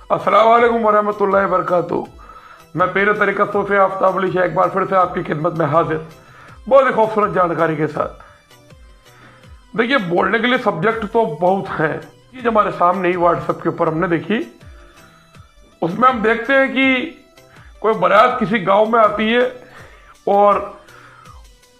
अस्सलाम वालेकुम वरहमतुल्लाहि वबरकातुहू। मैं पीर तरीका सूफी आफ्ताब अली शाह एक बार फिर से आपकी खिदमत में हाजिर, बहुत ही खूबसूरत जानकारी के साथ। देखिए, बोलने के लिए सब्जेक्ट तो बहुत हैं। चीज़ हमारे सामने ही व्हाट्सएप के ऊपर हमने देखी, उसमें हम देखते हैं कि कोई बारात किसी गांव में आती है और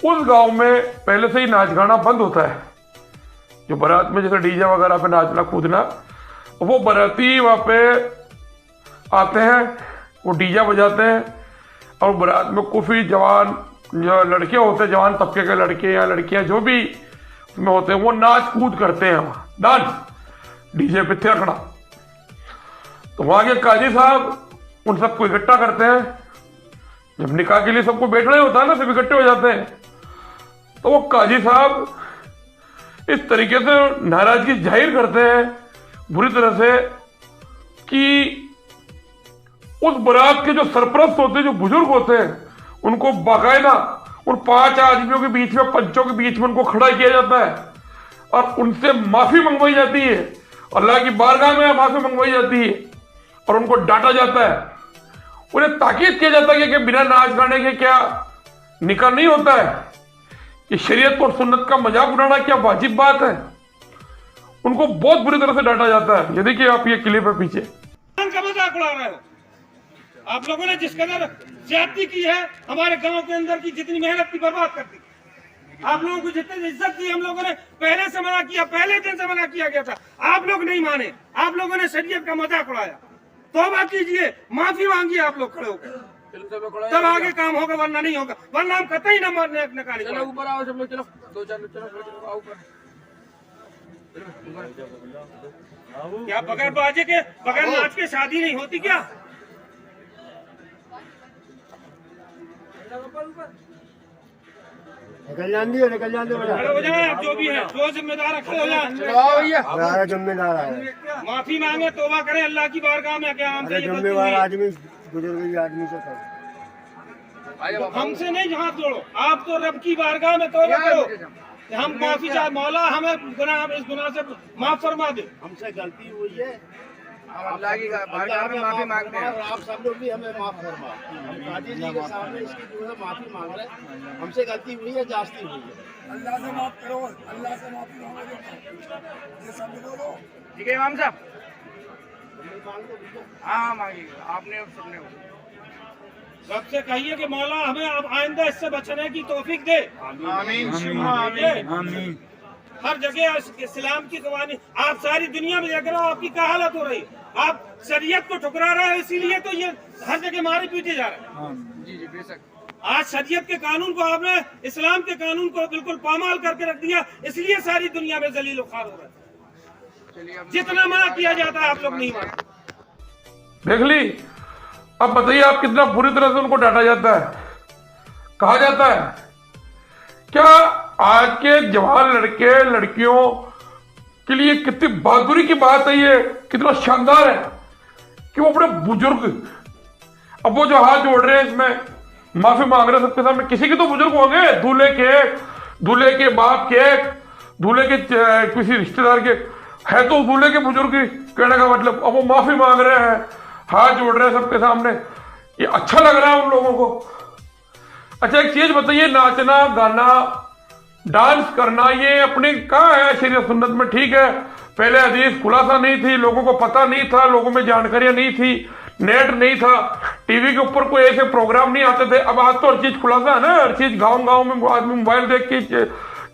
उस गांव में पहले से ही नाच गाना बंद होता है। जो बारात में जैसे डीजे वगैरह पे नाचना कूदना, वो बाराती वहाँ पे आते हैं, वो डीजे बजाते हैं और बारात में काफ़ी जवान जो लड़के होते हैं, जवान तबके के लड़के या लड़कियां जो भी उसमें होते हैं, वो नाच कूद करते हैं। वहाँ डांस डीजे पे थिरकना। तो वहाँ के काजी साहब उन सबको इकट्ठा करते हैं। जब निकाह के लिए सबको बैठना ही होता है ना, सब इकट्ठे हो जाते हैं। तो वो काजी साहब इस तरीके से नाराजगी जाहिर करते हैं बुरी तरह से कि उस बारात के जो सरपरस्त होते हैं, जो बुजुर्ग होते हैं, उनको बाकायदा उन 5 आदमियों के बीच में, पंचों के बीच में उनको खड़ा किया जाता है और उनसे माफी मंगवाई जाती है। अल्लाह की बारगाह में माफी मंगवाई जाती है और उनको डांटा जाता है। उन्हें ताकीद किया जाता है कि बिना नाच गाने के क्या निकाह नहीं होता है? ये शरीयत और सुन्नत का मजाक उड़ाना क्या वाजिब बात है? उनको बहुत बुरी तरह से डांटा जाता है। ये देखिए आप, ये क्लिप है पीछे। का मजाक उड़ा रहे हो आप लोगों ने। जिस कदर ज्यादती की है हमारे गांव के अंदर की, जितनी मेहनत की बर्बाद कर दी। आप लोगों को जितनी इज्जत दी हम लोगों ने पहले से मना किया, पहले दिन से मना किया गया था, आप लोग नहीं माने। आप लोगों ने शरीयत का मजाक उड़ाया। तौबा कीजिए, माफी मांगिए आप लोग खड़े होकर, तब आगे काम होगा, वरना नहीं होगा। वरना हम कतई न मारने नकारे। चलो ऊपर आओ सब लोग, चलो 2-4 लोग, चलो आओ ऊपर। क्या बगैर बाजे के, बगैर नाच के शादी नहीं होती क्या? निकल जाए खड़े हो जाए आप, जो भी है, जो जिम्मेदार है खड़े हो जाए। जिम्मेदार है, माफी मांगे, तौबा करें अल्लाह की बारगाह में। क्या हमसे जिम्मेवार आदमी, बुजुर्ग आदमी से हमसे नहीं हाथ जोड़ो, आप तो रब की बारगाह में तौबा करो। हम माफी चाहे, मौला हमें गुनाह, इस गुनाह से माफ फरमा दे। हमसे गलती हुई है, अल्लाह की बारगाह में माफी मांगते हैं। और आप सब लोग भी हमें माफ फरमा। हम काजी जी के सामने इसकी जो है माफी मांग रहे हैं। हमसे गलती हुई है, जास्ती हुई है। अल्लाह से माफ करो, अल्लाह से माफी मांगो। ये सब बोलो। ठीक है इमाम साहब, हाँ मांगिएगा आपने और सबने। सबसे कहिए कि मौला हमें अब आइंदा इससे बचने की तौफीक दे। आमीन। हर जगह इस्लाम की कवानी, आप सारी दुनिया में देख रहे हो आपकी क्या हालत हो रही। आप शरीयत को ठुकरा रहे हो, इसीलिए तो ये हर जगह मारे पीटे जा रहे हैं। जी बेशक। आज शरीयत के कानून को आपने, इस्लाम के कानून को बिल्कुल पामाल करके रख दिया, इसलिए सारी दुनिया में जलील खार हो रहा है। जितना मना किया जाता है आप लोग नहीं मानते। देख ली। अब बताइए आप, कितना बुरी तरह से उनको डांटा जाता है, कहा जाता है। क्या आज के जवान लड़के लड़कियों के लिए कितनी बहादुरी की बात है, ये कितना शानदार है कि वो अपने बुजुर्ग, अब वो जो हाथ जोड़ रहे हैं, इसमें माफी मांग रहे हैं सबके सामने। किसी के तो बुजुर्ग होंगे, दूल्हे के बाप के, दूल्हे के किसी रिश्तेदार के, है तो दूल्हे के बुजुर्ग कहने का मतलब। अब वो माफी मांग रहे हैं, हाथ जोड़ रहे हैं सबके सामने। ये अच्छा लग रहा है उन लोगों को। अच्छा एक चीज बताइए, नाचना गाना डांस करना ये अपने कहाँ है शरीयत सुन्नत में? ठीक है, पहले हदीस खुलासा नहीं थी, लोगों को पता नहीं था, लोगों में जानकारियां नहीं थी, नेट नहीं था, टीवी के ऊपर कोई ऐसे प्रोग्राम नहीं आते थे। अब आज तो हर चीज खुलासा है ना, हर चीज गाँव में आदमी मोबाइल देख के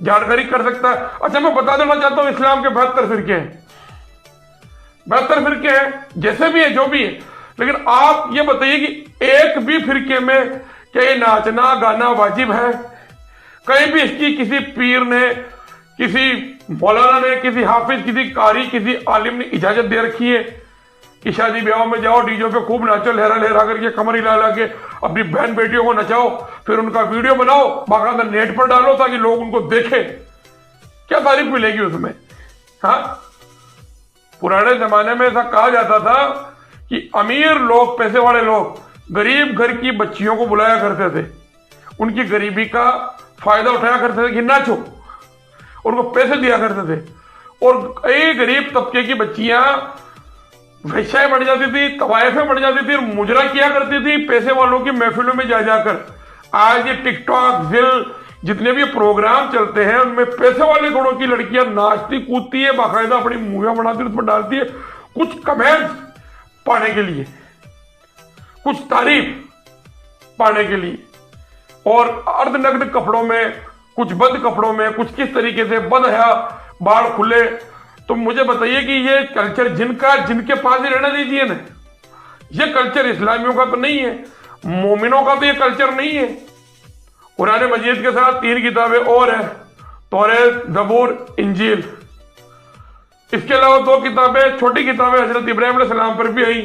जानकारी कर सकता है। अच्छा मैं बता देना चाहता हूँ, इस्लाम के 72 फिरके हैं, 72 फिरके हैं, जैसे भी है जो भी है। लेकिन आप ये बताइए कि एक भी फिरके में क्या ये नाचना गाना वाजिब है? कहीं भी इसकी किसी पीर ने, किसी मौलाना ने, किसी हाफिज, किसी कारी, किसी आलिम ने इजाजत दे रखी है कि शादी ब्याह में जाओ, डीजे पे खूब नाचो, लहरा लहरा करके, कमर हिला के अपनी बहन बेटियों को नचाओ, फिर उनका वीडियो बनाओ, बाकायदा नेट पर डालो ताकि लोग उनको देखें? क्या तारीफ मिलेगी उसमें? हाँ, पुराने जमाने में ऐसा कहा जाता था कि अमीर लोग, पैसे वाले लोग गरीब घर की बच्चियों को बुलाया करते थे, उनकी गरीबी का फायदा उठाया करते थे कि नाचो, उनको पैसे दिया करते थे। और कई गरीब तबके की बच्चियां वैश्याएं बढ़ जाती थी, तवायफें बढ़ जाती थी, मुजरा किया करती थी पैसे वालों की महफिलों में जा जाकर। आज ये टिकटॉक, जिल, जितने भी प्रोग्राम चलते हैं उनमें पैसे वाले घरों की लड़कियां नाचती कूदती है, बाकायदा अपनी मूवियां बनाती है, उसमें डालती है कुछ कमेंट्स पाने के लिए, कुछ तारीफ पाने के लिए, और अर्धनग्न कपड़ों में, कुछ बद कपड़ों में, कुछ किस तरीके से बदहया, बाल खुले। तो मुझे बताइए कि ये कल्चर जिनके पास ही रहना दीजिए ना, ये कल्चर इस्लामियों का तो नहीं है, मोमिनों का तो ये कल्चर नहीं है। कुरान मजीद के साथ 3 किताबें और है, तौरात, ज़बूर, इंजील। इसके अलावा 2 किताबें, छोटी किताबें हजरत इब्राहिम अलैहिस्सलाम पर भी आई।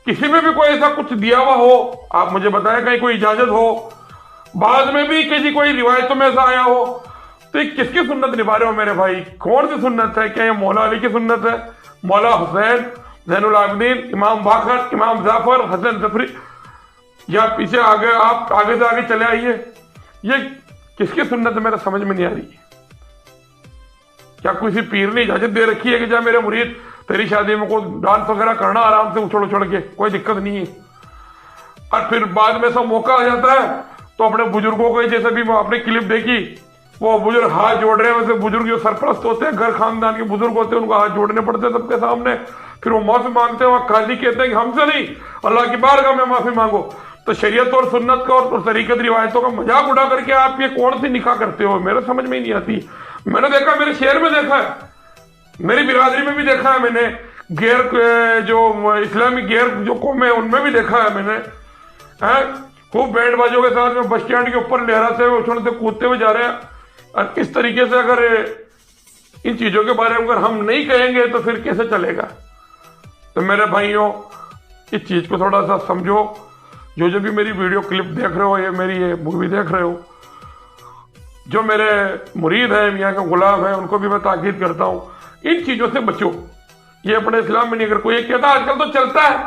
किसी में भी कोई ऐसा कुछ दिया हुआ हो, आप मुझे बताएं, कहीं कोई इजाजत हो, बाद में भी किसी कोई रिवायतों में ऐसा आया हो, तो ये किसकी सुन्नत निभा रहे हो मेरे भाई? कौन सी सुन्नत है? क्या ये मौला अली की सुन्नत है? मौला हुसैन, ज़ैनुल आबिदीन, इमाम बाकर, इमाम जाफर, हसन जफरी, या पीछे आगे आप आगे से आगे चले आइए, ये किसकी सुन्नत है? मेरा समझ में नहीं आ रही। क्या किसी पीर ने इजाजत दे रखी है कि जा मेरे मुरीद तेरी शादी में को डांस वगैरह करना आराम से उछड़ उछड़ के, कोई दिक्कत नहीं है। और फिर बाद में सब मौका आ जाता है तो अपने बुजुर्गों को, जैसे भी आपने क्लिप देखी, वो बुजुर्ग हाथ जोड़ रहे हैं, वैसे बुजुर्ग जो सरपरस्त होते हैं, घर खानदान के बुजुर्ग होते हैं, उनको हाथ जोड़ने पड़ते हैं सबके सामने। फिर वो माफी मांगते हैं, वहाँ काजी कहते हैं कि हमसे नहीं, अल्लाह की बारगाह में माफी मांगो। तो शरीयत और सुन्नत का और तरीकत रिवायतों का मजाक उड़ा करके आप ये कौन सी निकाह करते हो? मेरे समझ में ही नहीं आती। मैंने देखा, मेरे शहर में देखा है, मेरी बिरादरी में भी देखा है मैंने, गैर जो इस्लामिक गैर जो कौम है उनमें भी देखा है मैंने, खूब बैंड बाजों के साथ में बस स्टैंड के ऊपर लहराते हुए, उछलते कूदते हुए जा रहे हैं। और इस तरीके से अगर इन चीजों के बारे में अगर हम नहीं कहेंगे तो फिर कैसे चलेगा? तो मेरे भाइयों, इस चीज को थोड़ा सा समझो। जो भी मेरी वीडियो क्लिप देख रहे हो, ये मेरी ये मूवी देख रहे हो, जो मेरे मुरीद हैं, मियाँ के गुलाम हैं, उनको भी मैं ताकीद करता हूँ, इन चीजों से बचो। ये अपने इस्लाम में नहीं। अगर कोई ये कहता है, आजकल तो चलता है,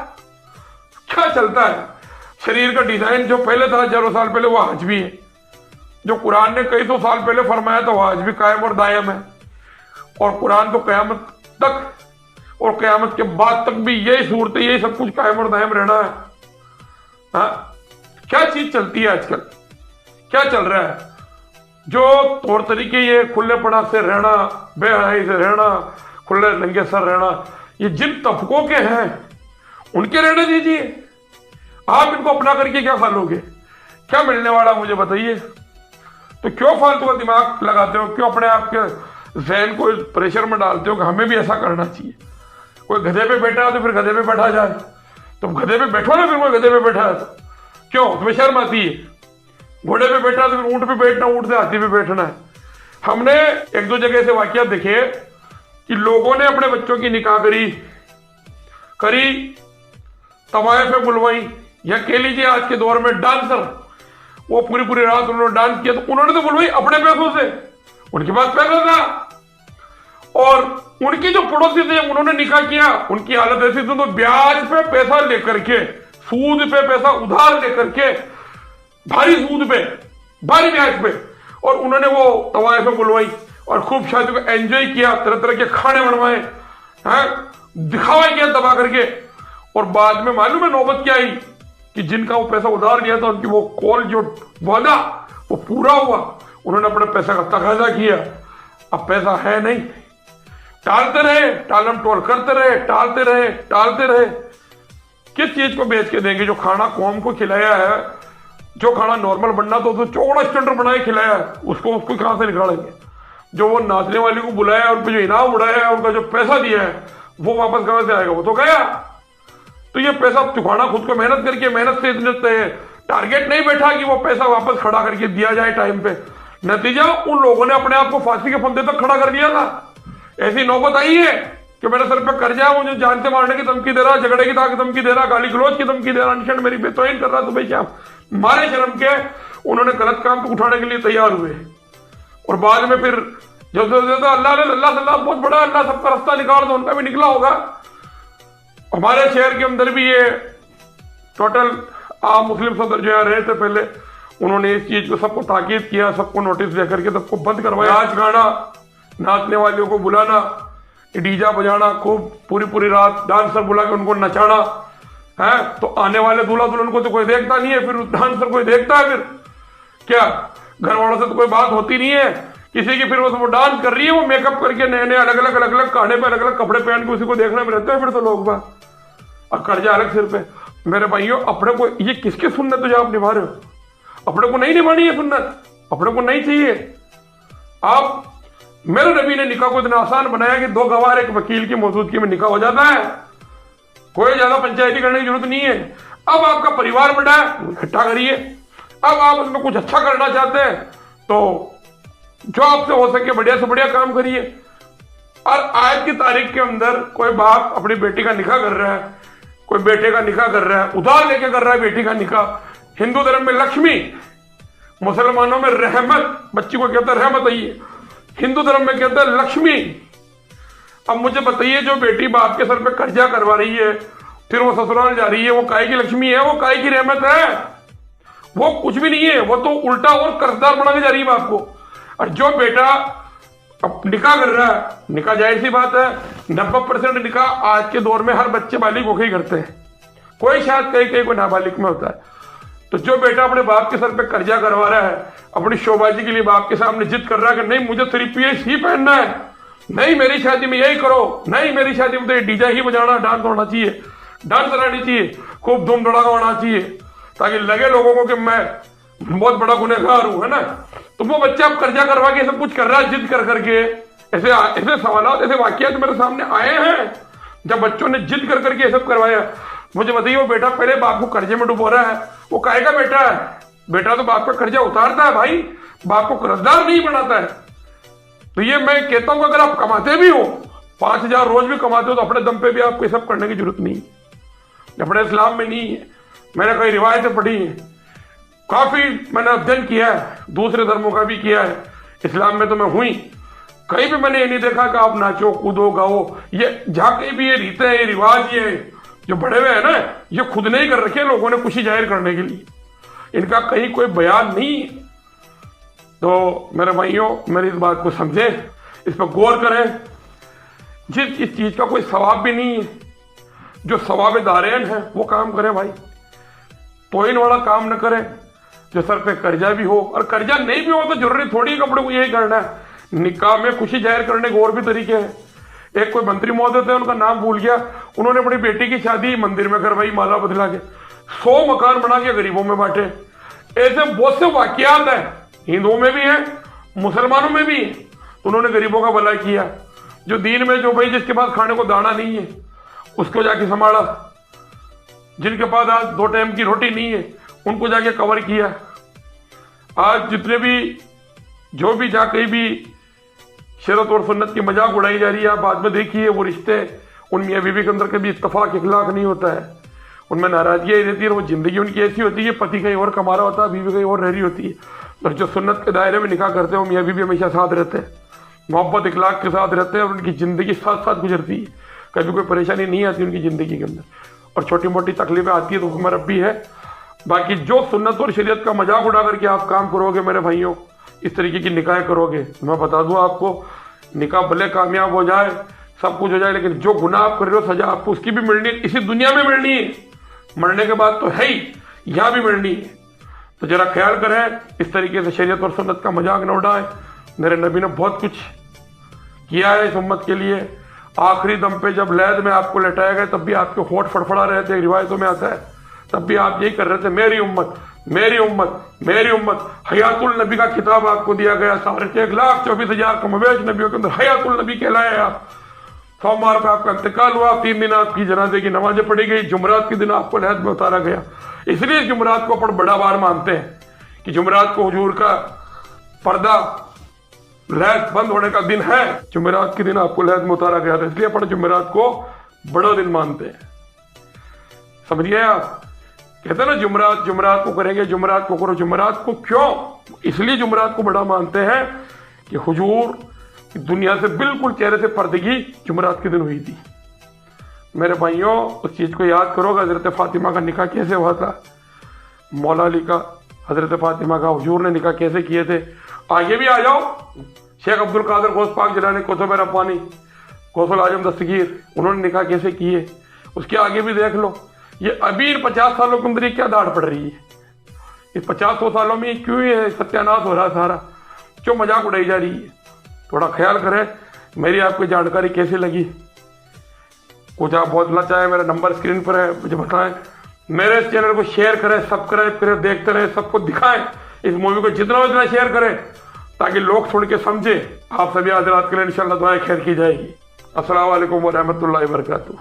क्या चलता है? शरीर का डिजाइन जो पहले था हजारों साल पहले, वो आज भी है। जो कुरान ने कई सौ साल पहले फरमाया था, वो आज भी कायम और दायम है। और कुरान तो कयामत तक और कयामत के बाद तक भी यही सूरत, यही सब कुछ कायम और दायम रहना है। हाँ, क्या चीज चलती है आजकल? क्या चल रहा है? जो तौर तरीके, ये खुलेपना से रहना, बेहयाई से रहना, खुले नंगे सर रहना, ये जिन तबकों के हैं उनके रहने दीजिए। आप इनको अपना करके क्या खा लोगे? क्या मिलने वाला मुझे बताइए? तो क्यों फालतू का दिमाग लगाते हो? क्यों अपने आप के जहन को प्रेशर में डालते हो कि हमें भी ऐसा करना चाहिए? कोई गधे पे बैठा है तो फिर गधे पे बैठा जाए, तुम गधे पे बैठो ना, फिर कोई गधे पे बैठा है तो क्यों? तुम्हें शर्म आती है? घोड़े पे बैठा तो फिर ऊंट पे बैठना, ऊंट से हाथी पे बैठना है। हमने 1-2 जगह से वाकया देखे कि लोगों ने अपने बच्चों की निकाह करी, तवायफें बुलवाई, या कह लीजिए आज के दौर में डांसर, वो पूरी रात उन्होंने डांस किया, तो उन्होंने तो बुलवाई अपने पैसों से, उनके पास पैसा था। और उनके जो पड़ोसी थे, उन्होंने निकाह किया, उनकी हालत ऐसी थी, तो ब्याज पे पैसा लेकर के, सूद पे पैसा उधार लेकर के, भारी सूद पे, भारी ब्याज पे, और उन्होंने वो तवायफें बुलवाई और खूब शादी को एंजॉय किया, तरह तरह के खाने बनवाए, दिखावा किया दबा करके। और बाद में मालूम है नौबत क्या आई कि जिनका वो पैसा उधार लिया था, उनकी वो कॉल जो वादा वो पूरा हुआ, उन्होंने अपने पैसा का तकाजा किया, अब पैसा है नहीं, टालते रहे, टालम टोल करते रहे, टालते रहे। किस चीज को बेच के देंगे? जो खाना कौम को खिलाया है, जो खाना नॉर्मल बनना तो उसको चौड़ा स्टैंडर्ड बनाए खिलाया है, उसको कहां से निकालेंगे? जो वो नाचने वाली को बुलाया, उन पर जो इनाम उड़ाया है, उनका जो पैसा दिया है, वो वापस कहां से आएगा? वो तो गया। तो ये पैसा चुकाना खुद को मेहनत करके, मेहनत से इतने टारगेट नहीं बैठा कि वो पैसा वापस खड़ा करके दिया जाए टाइम पे। नतीजा, उन लोगों ने अपने आप को फांसी के फंदे तक खड़ा कर दिया था। ऐसी नौबत आई है कि मेरे सर पे कर्जा है, मुझे जान से मारने की धमकी दे रहा, झगड़े की धमकी दे रहा, गाली गलौज की धमकी दे रहा, अनशन मेरी बेतौहीन कर रहा। तो भाई क्या मारे शर्म के उन्होंने गलत काम को उठाने के लिए तैयार हुए। और बाद में फिर जब अल्लाह बहुत बड़ा, अल्लाह सबका रास्ता निकाल दो, उनका भी निकला होगा। हमारे शहर के अंदर भी ये टोटल आम मुस्लिम सदर जो रहे थे पहले, उन्होंने इस चीज को सबको ताकीद किया, सबको नोटिस दे करके सबको बंद करवाया। नाच गाना, नाचने वालों को बुलाना, डीजा बजाना, खूब पूरी पूरी रात डांसर बुला के उनको नचाना है। तो आने वाले दूल्हा दुल्हन को तो कोई देखता नहीं है, फिर डांसर कोई देखता है? फिर क्या घर वालों से तो कोई बात होती नहीं है किसी की? फिर वो डांस कर रही है, वो मेकअप करके नए नए अलग अलग कांडे पे अलग अलग कपड़े पहन के उसी को देखने में रहते हैं फिर तो लोग बात, और कर्जा अलग सिर पे। मेरे भाइयों, अपने को ये किसकी सुन्नत जो आप निभा रहे हो? अपने को नहीं निभानी है सुन्नत, अपने को नहीं चाहिए। आप, मेरे नबी ने निकाह को इतना आसान बनाया कि 2 गवाह एक वकील की मौजूदगी में निकाह हो जाता है, कोई ज्यादा पंचायती करने की जरूरत नहीं है। अब आपका परिवार बड़ा है, इकट्ठा करिए। अब आप उसमें कुछ अच्छा करना चाहते हैं तो जो आपसे हो सके बढ़िया से बढ़िया काम करिए। और आज की तारीख के अंदर कोई बाप अपनी बेटी का निकाह कर रहा है, कोई बेटे का निकाह कर रहा है, उधार लेके कर रहा है बेटी का निकाह। हिंदू धर्म में लक्ष्मी, मुसलमानों में रहमत, बच्ची को कहता है रहमत है, हिंदू धर्म में कहता है लक्ष्मी। अब मुझे बताइए, जो बेटी बाप के सर पे कर्जा करवा रही है, फिर वो ससुराल जा रही है, वो काय की लक्ष्मी है? वो काय की रहमत है? वो कुछ भी नहीं है, वो तो उल्टा और कर्जदार बना के जा रही है बाप को। और जो बेटा अब निकाह कर रहा है, निकाह जाहिर सी बात है 90% निकाह आज के दौर में हर बच्चे बालिग होकर ही करते हैं, कोई शायद कहीं कोई नाबालिग में होता है। तो जो बेटा अपने बाप के सर पे कर्जा करवा रहा है, अपनी शोबाजी के लिए बाप के सामने जिद कर रहा है कि नहीं मुझे 3 पीस ही पहनना है, नहीं मेरी शादी में यही करो, नहीं मेरी शादी में तो ये डीजे ही बजाना, डांस होना चाहिए, डांस रहनी चाहिए, खूब धूम धड़ाका होना चाहिए, ताकि लगे लोगों को कि मैं बहुत बड़ा गुनहगार हूं, है ना। तो वो बच्चा अब कर्जा करवा के सब कुछ कर रहा है जिद कर करके। ऐसे सवाल, ऐसे वाकयात मेरे सामने आए हैं जब बच्चों ने जिद कर करके ये सब करवाया। मुझे बताइए, वो बेटा पहले बाप को कर्जे में डुबो रहा है, वो काहे का बेटा है? बेटा तो बाप का कर्जा उतारता है भाई, बाप को कर्जदार नहीं बनाता है। तो ये मैं कहता हूं कि अगर आप कमाते भी हो, 5,000 रोज भी कमाते हो, तो अपने दम पे भी आपको ये सब करने की जरूरत नहीं है, अपने इस्लाम में नहीं है। मैंने कई रिवायतें पढ़ी हैं, काफी मैंने अध्ययन किया है, दूसरे धर्मों का भी किया है, इस्लाम में तो मैं हुई, कहीं भी मैंने ये नहीं देखा कि आप नाचो कूदो गाओ। ये जहां कहीं भी ये रीते हैं, ये रिवाज, ये जो बड़े हुए हैं ना, ये खुद ने ही कर रखे लोगों ने खुशी जाहिर करने के लिए, इनका कहीं कोई बयान नहीं है। तो मेरे भाइयों, मेरी इस बात को समझे, इस पर गौर करें। इस चीज का कोई सवाब भी नहीं है, जो सवाब दारेन है वो काम करें भाई, तोहिन वाला काम न करें। जो सर पे कर्जा भी हो, और कर्जा नहीं भी हो तो जरूरी थोड़ी कपड़े को यही करना है। निकाह में खुशी जाहिर करने के और भी तरीके हैं। एक कोई मंत्री महोदय थे, उनका नाम भूल गया, उन्होंने अपनी बेटी की शादी मंदिर में करवाई, माला बदला के 100 मकान बना के गरीबों में बांटे। ऐसे बहुत से वाकयात है, हिंदुओं में भी है, मुसलमानों में भी है। तो उन्होंने गरीबों का भला किया। जो दीन में, जो भाई जिसके पास खाने को दाना नहीं है उसको जाके संभाला, जिनके पास आज 2 टाइम की रोटी नहीं है उनको जाके कवर किया। आज जितने भी जो भी जाके भी शरीयत और सुन्नत की मजाक उड़ाई जा रही है, आप बाद में देखिए वो रिश्ते उन मियाँ बीवी के अंदर कभी इत्तफाक इखलाक नहीं होता है, उनमें नाराजगी ही रहती है। वो जिंदगी उनकी ऐसी होती है, पति कहीं और कमा रहा होता है, बीवी कहीं और रह रही होती है। और जो सुन्नत के दायरे में निकाह करते हैं वो मियाँ बीवी हमेशा साथ रहते हैं, मोहब्बत इखलाक के साथ रहते हैं, और उनकी जिंदगी साथ साथ गुजरती है, कभी कोई परेशानी नहीं आती उनकी जिंदगी के अंदर। और छोटी मोटी तकलीफें आती है तो हुक्म रब्बी है। बाकी जो सुन्नत और शरीयत का मजाक उड़ा करके आप काम करोगे मेरे भाइयों, इस तरीके की निकाह करोगे, मैं बता दूं आपको, निकाह भले कामयाब हो जाए, सब कुछ हो जाए, लेकिन जो गुनाह आप कर रहे हो सजा आपको उसकी भी मिलनी है, इसी दुनिया में मिलनी है, मरने के बाद तो है ही, यहां भी मिलनी है। तो जरा ख्याल करें, इस तरीके से शरीयत और सुन्नत का मजाक न उड़ाएं। मेरे नबी ने बहुत कुछ किया है इस उम्मत के लिए। आखिरी दम पे जब लैद में आपको लटाया गया तब भी आपके होठ फड़फड़ा रहे थे, रिवायतों में आता है, तब भी आप यही कर रहे थे, मेरी उम्मत मेरी उम्मत मेरी उम्मत। हयातुल नबी का खिताब आपको दिया गया, 1,24,000 कमोवेश नबियों के अंदर हयातुल नबी कहलाए आप। सोमवार पे आपका इंतकाल हुआ, 3 दिन आपकी जनाजे की नमाजें पढ़ी गई, जुमरात के दिन आपको लहद में उतारा गया। इसलिए जुमरात को अपन बड़ा बार मानते हैं कि जुमरात को हुजूर का पर्दा लहद बंद होने का दिन है, जुमेरात के दिन आपको लहद में उतारा गया था, इसलिए अपन जुमेरात को बड़ा दिन मानते हैं। समझिए आप, कहते हैं ना जुमरात जुमरात को करेंगे, जुमरात को करो। जुमरात को क्यों? इसलिए जुमरात को बड़ा मानते हैं कि हुजूर की दुनिया से बिल्कुल चेहरे से पर्दगी जुमरात के दिन हुई थी। मेरे भाइयों, उस चीज को याद करोगे, हजरत फातिमा का निकाह कैसे हुआ था, मौला अली का हजरत फातिमा का हुजूर ने निकाह कैसे किए थे। आगे भी आ जाओ, शेख अब्दुल कादिर गौस पाक जिलानी कुतुब रब्बानी, गौसल आजम दस्तगीर, उन्होंने निकाह कैसे किए, उसके आगे भी देख लो। ये अभी 50 सालों के अंदर ये क्या दाढ़ पड़ रही है, इस 50 सालों में क्यों ये सत्यानाश हो रहा है सारा, क्यों मजाक उड़ाई जा रही है। थोड़ा ख्याल करें। मेरी आपको जानकारी कैसी लगी, कुछ आप बोलना चाहें, मेरा नंबर स्क्रीन पर है, मुझे बताएं। मेरे इस चैनल को शेयर करें, सब्सक्राइब करें, देखते रहें, सबको दिखाएं। इस मूवी को जितना उतना शेयर करें ताकि लोग सुन के समझे। आप सभी हज़रात के लिए इंशाल्लाह दुआएं खैर की जाएगी। अस्सलाम वालेकुम व रहमतुल्लाहि व बरकातुहू।